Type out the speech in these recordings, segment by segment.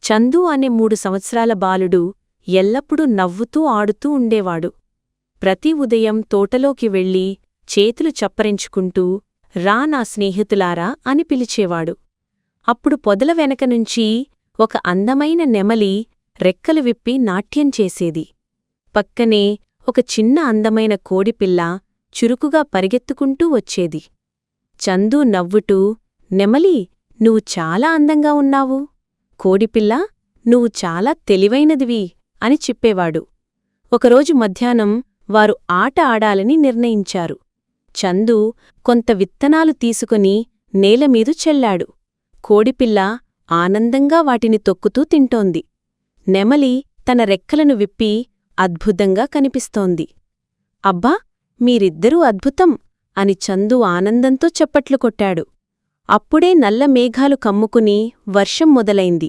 చందు అనే 3 సంవత్సరాల బాలుడు ఎల్లప్పుడూ నవ్వుతూ ఆడుతూ ఉండేవాడు. ప్రతి ఉదయం తోటలోకి వెళ్ళి చేతులు చప్పరించుకుంటూ రా నా స్నేహితులారా అని పిలిచేవాడు. అప్పుడు పొదల వెనకనుంచి ఒక అందమైన నెమలి రెక్కలు విప్పి నాట్యం చేసేది. పక్కనే ఒక చిన్న అందమైన కోడిపిల్ల చురుకుగా పరిగెత్తుకుంటూ వచ్చేది. చందు నవ్వుటూ, నెమలి, నువ్వు చాలా అందంగా ఉన్నావు. కోడిపిల్ల, నువ్వు చాలా తెలివైనదివి అని చెప్పేవాడు. ఒకరోజు మధ్యాహ్నం వారు ఆట ఆడాలని నిర్ణయించారు. చందు కొంత విత్తనాలు తీసుకుని నేలమీదు చెల్లాడు. కోడిపిల్ల ఆనందంగా వాటిని తొక్కుతూ తింటోంది. నెమలి తన రెక్కలను విప్పి అద్భుతంగా కనిపిస్తోంది. అబ్బా, మీరిద్దరూ అద్భుతం అని చందు ఆనందంతో చప్పట్లు కొట్టాడు. అప్పుడే నల్ల మేఘాలు కమ్ముకుని వర్షం మొదలైంది.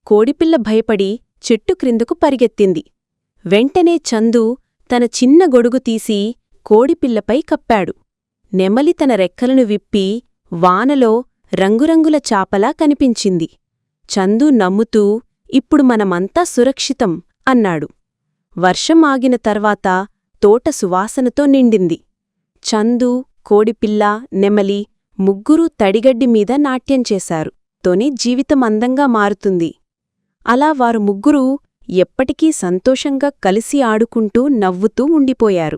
కోడిపిల్ల భయపడి చెట్టు క్రిందకు పరిగెత్తింది. వెంటనే చందు తన చిన్న గొడుగు తీసి కోడిపిల్లపై కప్పాడు. నెమలి తన రెక్కలను విప్పి వానలో రంగురంగుల చాపలా కనిపించింది. చందు నమ్ముతూ, ఇప్పుడు మనమంతా సురక్షితం అన్నాడు. వర్షం ఆగిన తర్వాత తోట సువాసనతో నిండింది. చందు, కోడిపిల్ల, నెమలి ముగ్గురూ తడిగడ్డిమీద నాట్యం చేశారు. తోనే జీవితం అందంగా మారుతుంది. అలా వారు ముగ్గురూ ఎప్పటికీ సంతోషంగా కలిసి ఆడుకుంటూ నవ్వుతూ ఉండిపోయారు.